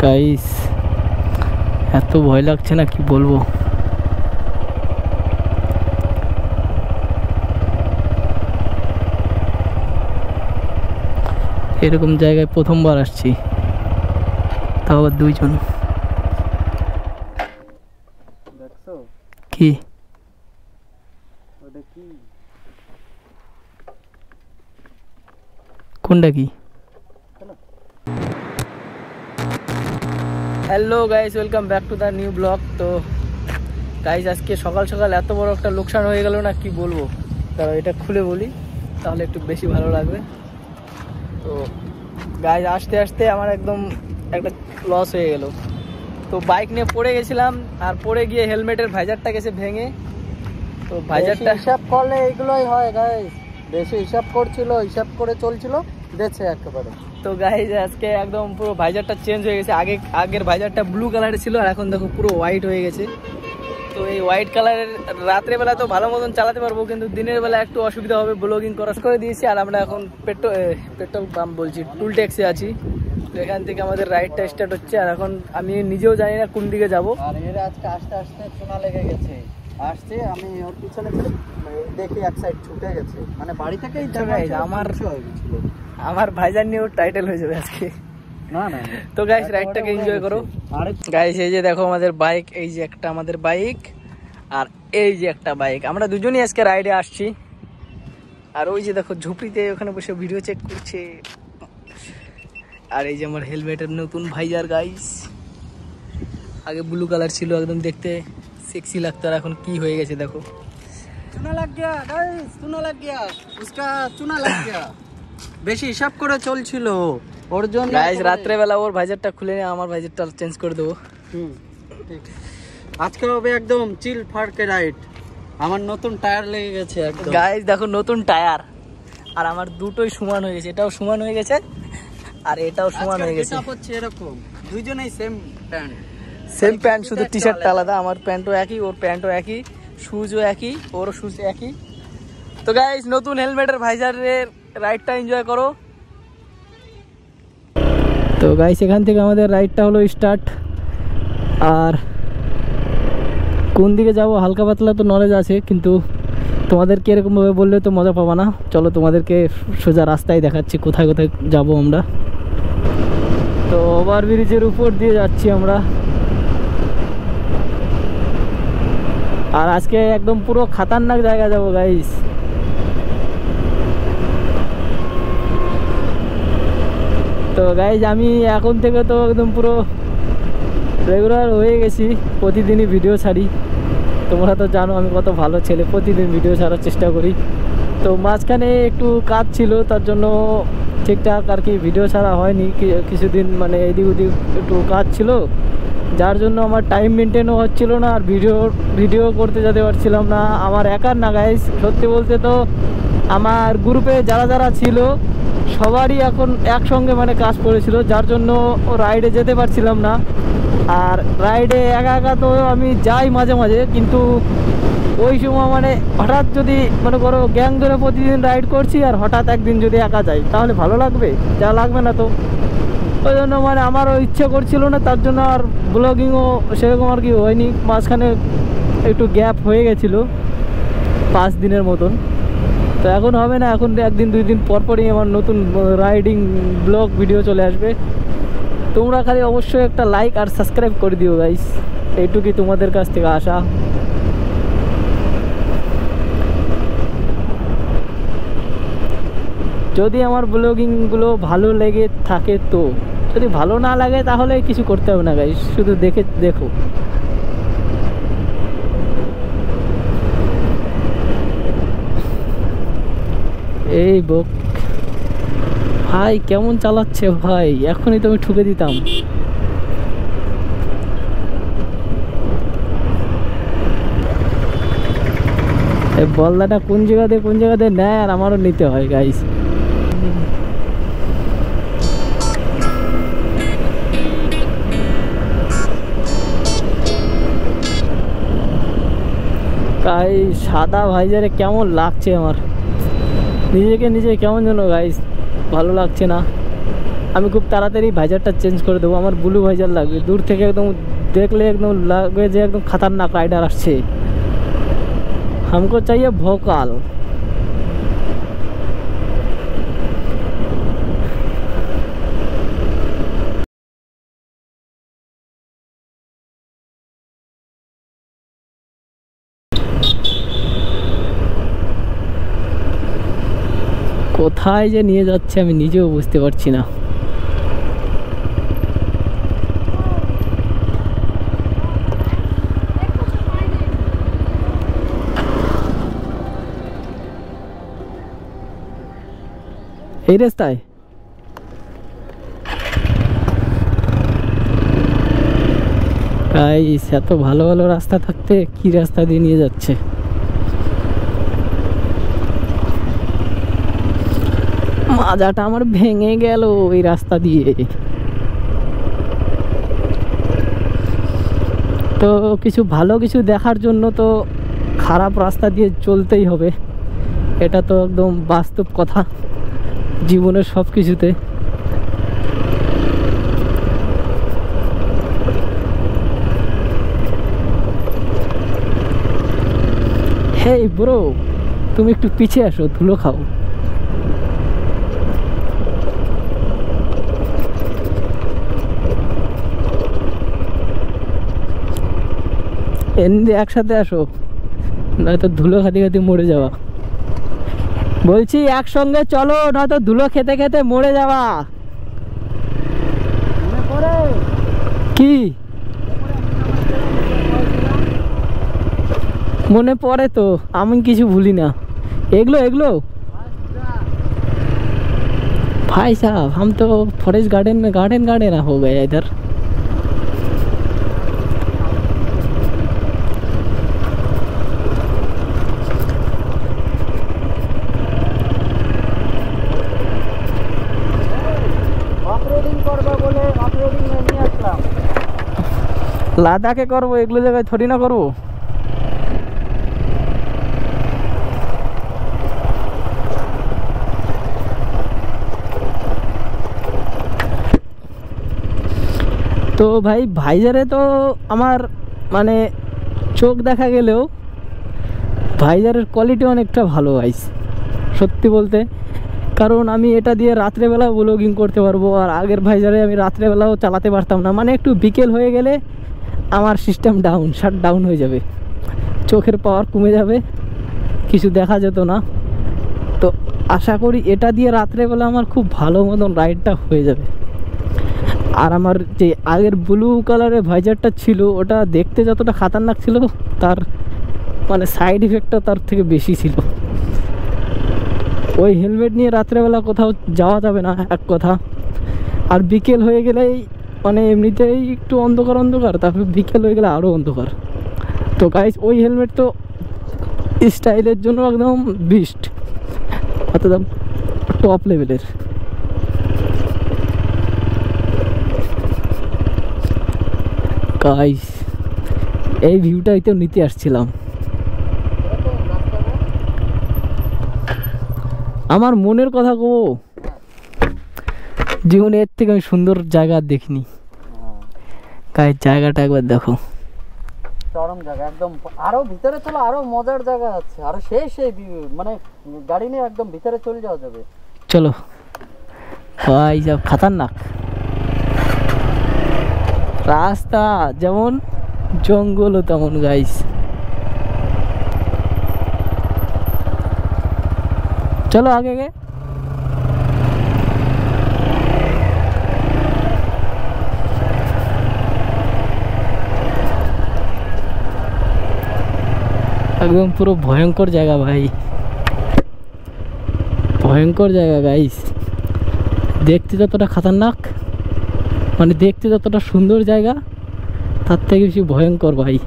Guys এত ভয় লাগছে না কি বলবো। এরকম জায়গায় প্রথমবার আসছি, তাও আবার দুইজন। দেখছো কি ওটা কি? কোনটা কি? Hello guys, welcome back to the new blog. তো গাইস আজকে সকাল সকাল এত বড় একটা লোকসান হয়ে গেল না, কি বলবো। তারা এটা খুলে বলি তাহলে একটু বেশি ভালো লাগবে। তো গাইস আসতে আসতে আমার একদম একটা লস হয়ে গেল। তো বাইক নিয়ে পড়ে গেছিলাম, আর পড়ে গিয়ে হেলমেটের ভাইজারটা গেছে ভেঙে। তো ভাইজারটা হিসাব করলে এগুলোই হয় গাইস, বেশি হিসাব করছিল, হিসাব করে চলছিল, দেখছে একেবারে। তো গাইস আজকে একদম পুরো ভাইজারটা চেঞ্জ হয়ে গেছে। আগের ভাইজারটা ব্লু কালারের ছিল, আর এখন দেখো পুরো হোয়াইট হয়ে গেছে। তো এই হোয়াইট কালারের রাত্রেবেলা তো ভালো মতন চালাতে পারবো, কিন্তু দিনের বেলা একটু অসুবিধা হবে। ব্লগিং করা করে দিয়েছি, আর আমরা এখন পেট্রোল পাম্প বলছি টুল ট্যাক্সি আছি। তো এখান থেকে আমাদের রাইডটা স্টার্ট হচ্ছে, আর এখন আমি নিজেও জানি না কোন দিকে যাব। আর এর আজকে আস্তে আস্তে চুনা লেগে গেছে। আসছে আমি ওর পিছনে দেখি এক সাইড ছুটে গেছে, মানে বাড়ি থেকেই আমার ভাইজান নিয়েও টাইটেল হয়ে যাবে আজকে। না না। তো গাইস রাইডটাকে এনজয় করো। গাইস এই যে দেখো আমাদের বাইক, এই যে একটা আমাদের বাইক, আর এই যে একটা বাইক। আমরা দুজনই আজকে রাইডে আসছি। আর ওই যে দেখো ঝুপড়িতে ওখানে বসে ভিডিও চেক করছে। আর এই যে আমার হেলমেটের নতুন ভাইজার গাইস। আগে ব্লু কালার ছিল, একদম দেখতে সেক্সি লাগতো, আর এখন কি হয়ে গেছে দেখো। চুনা লাগ গিয়া গাইস, চুনা লাগ গিয়া, উসকা চুনা লাগ গিয়া। বেশি হিসাব করে চলছিল ওর জন্য। গাইস রাত্রেবেলা ওর ভাইজারটা খুলে নিয়ে আমার ভাইজারটা চেঞ্জ করে দেবো। ঠিক। আজকে হবে একদম চিল ফাড়কে রাইড। আমার নতুন টায়ার লেগে গেছে একদম। গাইস দেখো নতুন টায়ার, আর আমার দুটোই সমান হয়ে গেছে। এটাও সমান হয়ে গেছে, আর এটাও সমান হয়ে গেছে। এটা হচ্ছে এরকম, দুইজনেই সেম প্যান্ট, সেম প্যান্ট, শুধু টি শার্টটা আলাদা। আমার প্যান্টও একই, ওর প্যান্টও একই, শুজও একই, ওরও শুজ একই। তো গাইস নতুন হেলমেটের ভাইজারের রাইডটা এনজয় করো। তো গাইস এখান থেকে আমাদের রাইডটা হলো স্টার্ট। আর কোন দিকে যাব হালকা পাতলা তো নলেজ আছে, কিন্তু তোমাদেরকে এরকমভাবে বললে তো মজা পাবা না। চলো তোমাদেরকে সোজা রাস্তায় দেখাচ্ছি কোথায় কোথায় যাব আমরা। তো ওভারব্রিজের উপর দিয়ে যাচ্ছি আমরা। আর আজকে একদম পুরো খাতারনাক জায়গা যাব গাইস। তো গাইস আমি এখন থেকে তো একদম পুরো রেগুলার হয়ে গেছি, প্রতিদিনই ভিডিও ছাড়ি। তোমরা তো জানো আমি কত ভালো ছেলে, প্রতিদিন ভিডিও ছাড়ার চেষ্টা করি। তো মাঝখানে একটু কাজ ছিল, তার জন্য ঠিকঠাক আর কি ভিডিও ছাড়া হয়নি কিছুদিন, মানে এদিক ওদিক একটু কাজ ছিল, যার জন্য আমার টাইম মেনটেনও হচ্ছিল না, আর ভিডিও করতে যেতে পারছিলাম না। আমার একার না গাইস, সত্যি বলতে তো আমার গ্রুপে যারা যারা ছিল সবারই এখন একসঙ্গে মানে কাজ পড়েছিল, যার জন্য রাইডে যেতে পারছিলাম না। আর রাইডে একা একা তো আমি যাই মাঝে মাঝে, কিন্তু ওই সময় মানে হঠাৎ যদি মনে করো গ্যাং ধরে প্রতিদিন রাইড করছি, আর হঠাৎ একদিন যদি একা যাই তাহলে ভালো লাগবে? যা লাগবে না তো। ওই জন্য মানে আমারও ইচ্ছে করছিল না, তার জন্য আর ব্লগিংও সেরকম আর কি হয়নি। মাঝখানে একটু গ্যাপ হয়ে গেছিলো 5 দিনের মতন। তো এখন হবে না, এখন একদিন 2 দিন পরপরই আমার নতুন রাইডিং ব্লগ ভিডিও চলে আসবে। তোমরা খালি অবশ্যই একটা লাইক আর সাবস্ক্রাইব করে দিও গাইস, এইটুকুই তোমাদের কাছ থেকে আশা। যদি আমার ব্লগিংগুলো ভালো লেগে থাকে, তো যদি ভালো না লাগে তাহলে কিছু করতে হবে না গাইস, শুধু দেখো। এই বক ভাই কেমন চালাচ্ছে ভাই, এখনই তো আমি ঠুকে দিতাম। এই বলদাটা কোন জায়গাতে নেয়, আর আমারও নিতে হয় গাইস। তাই সাদা ভাইজারে কেমন লাগছে আমার, নিজে কেমন যেন গাইস ভালো লাগছে না। আমি খুব তাড়াতাড়ি ভাইজারটা চেঞ্জ করে দেবো। আমার ব্লু ভাইজার লাগবে, দূর থেকে একদম দেখলে একদম লাগবে যে একদম খতরনাক রাইডার আসছে। हमको चाहिए भोकाल। কোথায় যে নিয়ে যাচ্ছে আমি নিজেও বুঝতে পারছি না। এই রাস্তায় এত ভালো ভালো রাস্তা থাকতে কি রাস্তা দিয়ে নিয়ে যাচ্ছে। মাজাটা আমার ভেঙে গেল এই রাস্তা দিয়ে। তো কিছু ভালো কিছু দেখার জন্য তো খারাপ রাস্তা দিয়ে চলতেই হবে, এটা তো একদম বাস্তব কথা জীবনের সব কিছুতে। হেই ব্রো, তুমি একটু পিছিয়ে আসো, ধুলো খাও। এমনি একসাথে আসো, নয়তো ধুলো খাতে খাতে মরে যাওয়া। বলছি একসঙ্গে চলো, নয়তো ধুলো খেতে খেতে মরে যাওয়া। কি মনে পড়ে তো, আমি কিছু ভুলি না। এগুলো এগুলো भाई साहब, हम तो फॉरेस्ट गार्डन में गार्डन हो गए इधर। লাদাখে করবো, এগুলো জায়গায় থরি না করবো। তো ভাই ভাইজারে তো আমার মানে চোখ দেখা গেলেও ভাইজারের কোয়ালিটি অনেকটা ভালো গাইস সত্যি বলতে। কারণ আমি এটা দিয়ে রাত্রেবেলা ব্লগিং করতে পারবো, আর আগের ভাইজারে আমি রাত্রেবেলাও চালাতে পারতাম না। মানে একটু বিকেল হয়ে গেলে আমার সিস্টেম শাট ডাউন হয়ে যাবে, চোখের পাওয়ার কমে যাবে, কিছু দেখা যেত না। তো আশা করি এটা দিয়ে রাত্রেবেলা আমার খুব ভালো মতন রাইডটা হয়ে যাবে। আর আমার যে আগের ব্লু কালারের ভাইজারটা ছিল, ওটা দেখতে যতটা খাতারনাক ছিল, তার মানে সাইড ইফেক্টটা তার থেকে বেশি ছিল। ওই হেলমেট নিয়ে রাত্রেবেলা কোথাও যাওয়া যাবে না এক কথা। আর বিকেল হয়ে গেলেই মানে এমনিতেই একটু অন্ধকার অন্ধকার, তারপর বিকেল হয়ে গেলে আরও অন্ধকার। তো গাইস ওই হেলমেট তো স্টাইলের জন্য একদম বিস্ট, একদম টপ লেভেলের। গাইস এই ভিউটাই তো নিতে আসছিলাম। আমার মনের কথা গো, জীবনে এর থেকে আমি সুন্দর জায়গা দেখিনি। গাইস জায়গাটা একবার দেখো, চরম জায়গা একদম। আরো ভিতরে চলো, আরো মজার জায়গা আছে, আরো সেই মানে গাড়ি নিয়ে একদম ভিতরে চলে যাওয়া যাবে। চলো ভাই, সব খতরনাক রাস্তা, যেমন জঙ্গলও তেমন গাইস। চলো আগে গে। একদম পুরো ভয়ঙ্কর জায়গা ভাই, ভয়ঙ্কর জায়গা গাইস। দেখতে যতটা খতরনাক, মানে দেখতে যতটা সুন্দর জায়গা, তার থেকে বেশি ভয়ঙ্কর ভাই।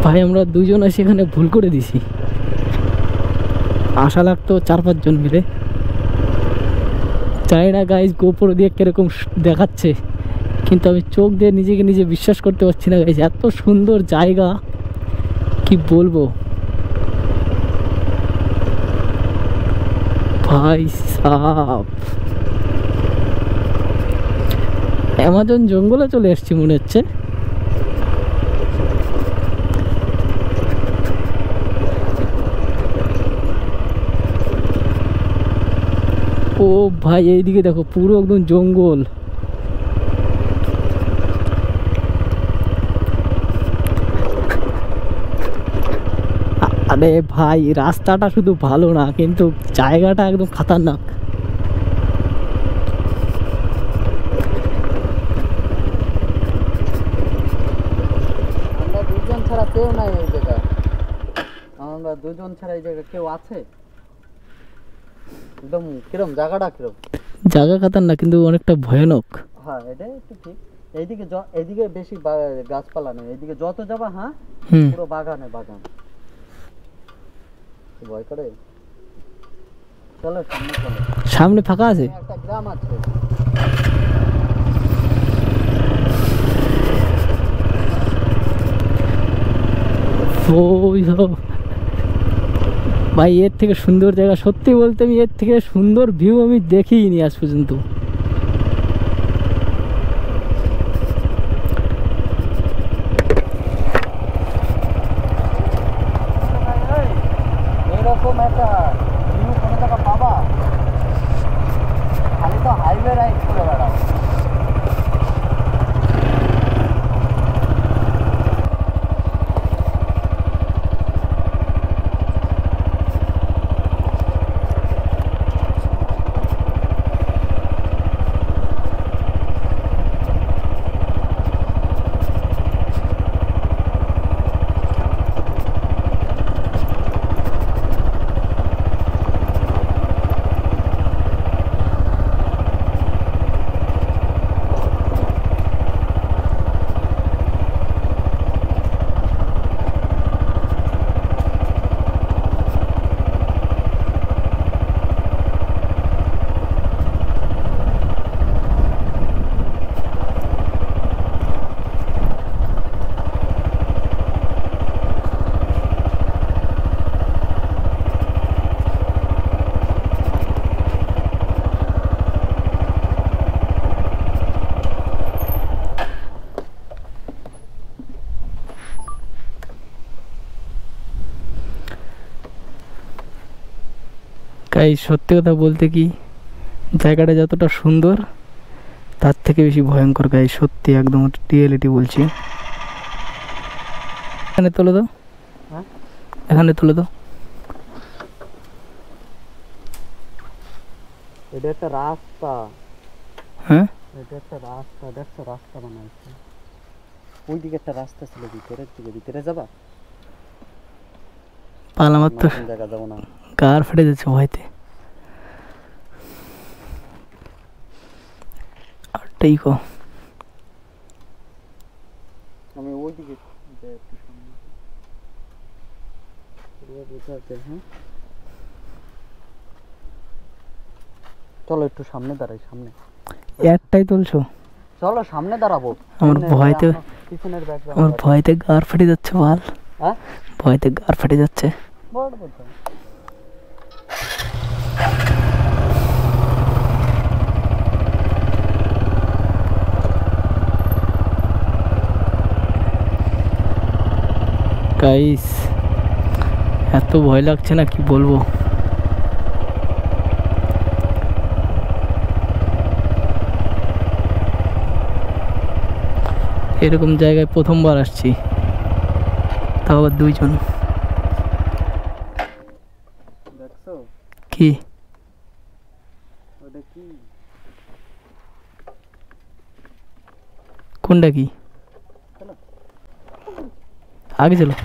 ভাই আমরা দুজনে সেখানে ভুল করে দিছি। আশা লাগতো 4-5 জন মিলে। জানি না গাইজ গোপুর দিয়ে কিরকম দেখাচ্ছে, কিন্তু আমি চোখ দিয়ে নিজেকে নিজে বিশ্বাস করতে পারছি না গাইজ, এত সুন্দর জায়গা কি বলবো ভাই সাব। অ্যামাজন জঙ্গলে চলে এসেছি মনে হচ্ছে। ও ভাই এইদিকে দেখো পুরো একদম জঙ্গল। আরে ভাই রাস্তাটা শুধু ভালো না, কিন্তু জায়গাটা একদম খতরনাক। আমরা দুজন ছাড়া কেউ নাই এই জায়গা, আমরা দুজন ছাড়া এই জায়গা কেউ আছে? একদম কিরম জায়গাটা কিরম? জায়গা খতরনাক কিন্তু অনেকটা ভয়ানক। হ্যাঁ এটা একটু ঠিক। এইদিকে এইদিকে বেশি গাছপালা নেই, এইদিকে যত যাবা হ্যাঁ হুম, পুরো বাগানে বাগান। ভয় করে? চলো সামনে চলো, সামনে ফাঁকা আছে। একটা গ্রাম আছে। ওই ভাই এর থেকে সুন্দর জায়গা, সত্যি বলতে আমি এর থেকে সুন্দর ভিউ আমি দেখিনি আজ পর্যন্ত। এরকম একটা ভিউ কোনো জায়গা পাবা? খালি তো হাইওয়ে রাইড করে বেড়াও। তাই সত্যি কথা বলতে কি জায়গাটা যতটা সুন্দর তার থেকে বেশি ভয়ঙ্কর গাই, সত্যি একদম রিয়েলিটি বলছি। এখানে তোলো তো, হ্যাঁ এখানে তোলো তো। এটা একটা রাস্তা, হ্যাঁ এটা একটা রাস্তা, দেখছো রাস্তা বানাইছে। ওইদিকে একটা রাস্তা ছিল ভিতরের দিকে, ভিতরে যাবা? পাল আমার তো কোন জায়গা যাবো না। গার ফেটে যাচ্ছে ভয়তে। আরটাই কো আমি ওইদিকে যাই একটু সামনে। পুরো বোঝাতে হ্যাঁ চলো একটু সামনে দাঁড়াই, সামনে একটাই তুলছো? চলো সামনে দাঁড়াবো। আমার ভয়তে, পিছনের ব্যাকগ্রাউন্ড আমার ভয়তে গার ফেটে যাচ্ছে পাল, হ্যাঁ ভয়তে গার ফেটে যাচ্ছে। বড় কথা। গাইস এত ভয় লাগছে না কি বলবো। এরকম জায়গায় প্রথমবার আসছি, তাও আবার দুইজন। দেখছো কি ওটা কি? কোনটা কি? আগে চলো।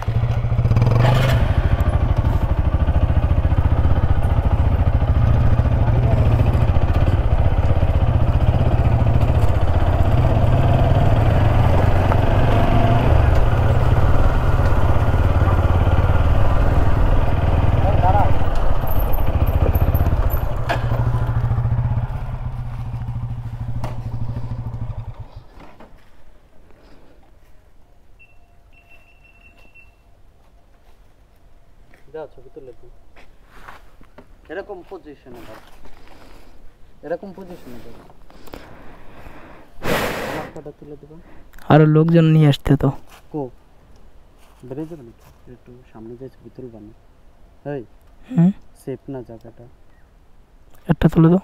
তুলে দিই এরকম পজিশনে ধর এরকম পজিশনে ধর মাথাটা তুলে দেবো আরো লোকজন নিয়ে আসতে তো কো বেরিয়ে যাবে নাকি একটু সামনে যাই ছবি তুলবানি এই সেফ না জায়গাটা একটা তুলে দাও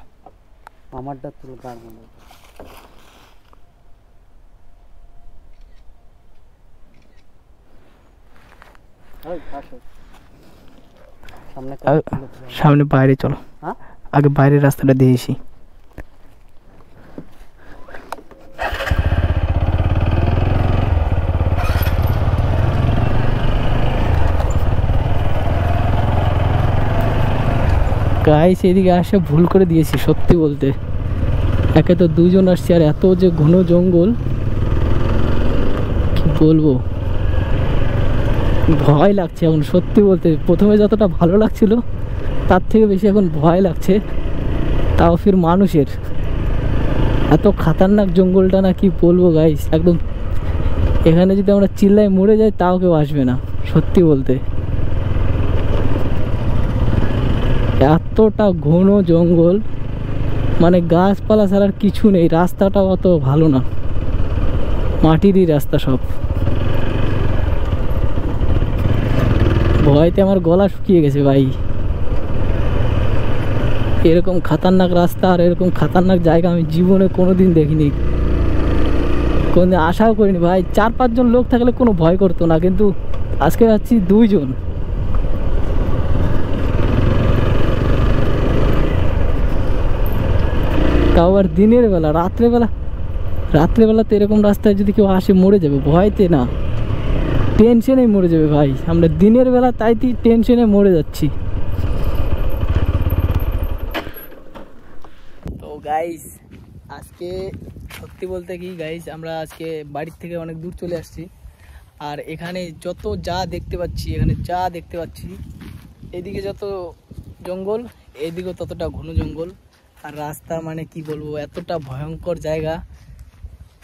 আমারটা তুলে গার মনে এই আসো সামনে সামনে বাইরে চলো হ্যাঁ আগে বাইরের রাস্তাটা দিয়েছি গাইস এদিকে আসে ভুল করে দিয়েছি সত্যি বলতে একে তো দুজন আসছে আর এত যে ঘন জঙ্গল কি বলবো ভয় লাগছে এখন সত্যি বলতে প্রথমে যতটা ভালো লাগছিল তার থেকে বেশি এখন ভয় লাগছে তাও ফির মানুষের এত খাতারনাক জঙ্গলটা না কি বলবো গাইস একদম এখানে যদি আমরা চিল্লায় মরে যাই তাও কেউ আসবে না সত্যি বলতে এতটা ঘন জঙ্গল মানে গাছপালা ছাড়ার কিছু নেই রাস্তাটাও অত ভালো না মাটিরই রাস্তা সব ভয়তে আমার গলা শুকিয়ে গেছে ভাই এরকম খাতারনাক রাস্তা আর এরকম খাতারনাক জায়গা আমি জীবনে কোনোদিন দেখিনি কোনোদিন আশাও করিনি ভাই 4-5 জন লোক থাকলে কোনো ভয় করতো না কিন্তু আজকে যাচ্ছি 2 জন তাও আবার দিনের বেলা রাত্রেবেলা তো এরকম রাস্তায় যদি কেউ আসে মরে যাবে ভয়তে না টেনশনে মরে যাবে ভাই আমরা দিনের বেলা তাই টেনশনে মরে যাচ্ছি তো গাইস আজকে সত্যি বলতে কি গাইস আমরা আজকে বাড়ির থেকে অনেক দূর চলে আসছি আর এখানে যত যা দেখতে পাচ্ছি এদিকে যত জঙ্গল এদিকেও ততটা ঘন জঙ্গল আর রাস্তা মানে কি বলবো এতটা ভয়ঙ্কর জায়গা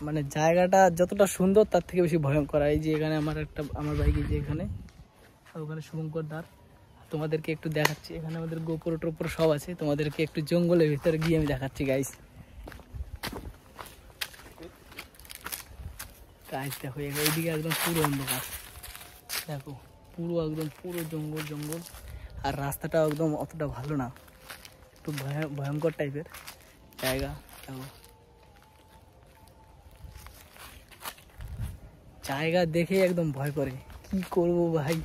মানে জায়গাটা যতটা সুন্দর তার থেকে বেশি ভয়ঙ্কর এই যে এখানে আমার বাইকে যে এখানে ওখানে শুভঙ্কর দ্বার তোমাদেরকে একটু দেখাচ্ছি এখানে আমাদের গোপুর টোপুর সব আছে তোমাদেরকে একটু জঙ্গলের ভিতরে গিয়ে আমি দেখাচ্ছি গাইস দেখো এইদিকে একদম পুরো অন্ধকার দেখো পুরো জঙ্গল আর রাস্তাটা একদম অতটা ভালো না একটু ভয়ঙ্কর টাইপের জায়গা দেখো জায়গা দেখে একদম ভয় করে কি করব ভাই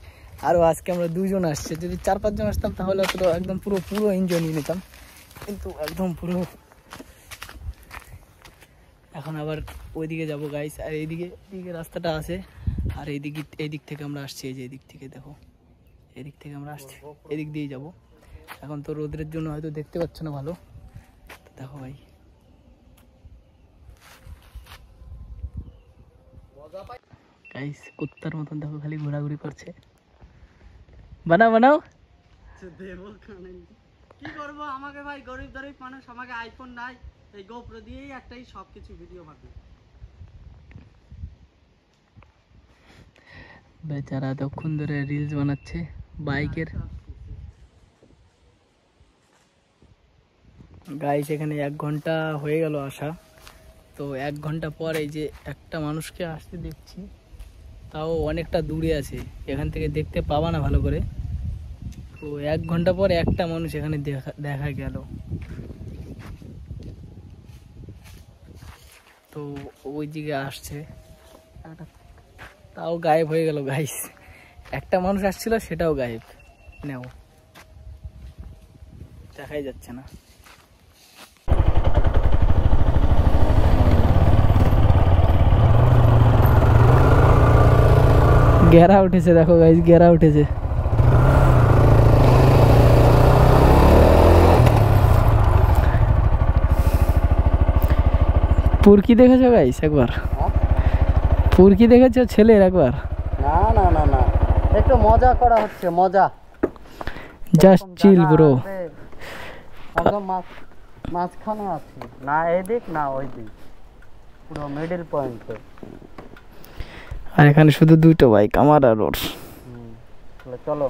আরো আজকে আমরা 2 জন আসছে যদি 4-5 জন আসতাম তাহলে তো একদম পুরো এনজয় নিয়ে নিতাম কিন্তু একদম পুরো এখন আবার ওইদিকে যাব গাইস আর এইদিকে রাস্তাটা আছে আর এইদিক থেকে আমরা আসছি এই যে এদিক থেকে দেখো এদিক থেকে আমরা আসছি এদিক দিয়ে যাব এখন তো রোদের জন্য হয়তো দেখতে পাচ্ছ না ভালো দেখো ভাই গাইস কুত্তার মতন দেখো খালি ঘোরাঘুরি করছে বানাও কি করবো আমাকে ভাই গরিব মানুষ আমাকে আইফোন নাই এই গোপ্রো দিয়েই একটাই সবকিছু ভিডিও বানাই বেচারা তখন ধরে রিলস বানাচ্ছে বাইকের গাইস এখানে 1 ঘন্টা হয়ে গেল আসা তো 1 ঘন্টা পর এই যে একটা মানুষকে আসতে দেখছি তাও অনেকটা দূরে আছে এখান থেকে দেখতে পাবা না ভালো করে তো 1 ঘন্টা পর একটা মানুষ এখানে দেখা গেল তো ওই দিকে আসছে তাও গায়েব হয়ে গেল গাইস একটা মানুষ আসছিল সেটাও গায়েব নেও দেখাই যাচ্ছে না গেরা উঠেছে দেখো গাইস গেরা উঠেছে পুরকি দেখেছো গাইস একবার পুরকি দেখেছো ছেলের একবার না একটু মজা করা হচ্ছে মজা জাস্ট চিল ব্রো একদম মাঝখানে আছে না এদিক না ওই দিক পুরো মিডল পয়েন্টে আর এখানে শুধু 2টো বাইক আমার আর ওর চলো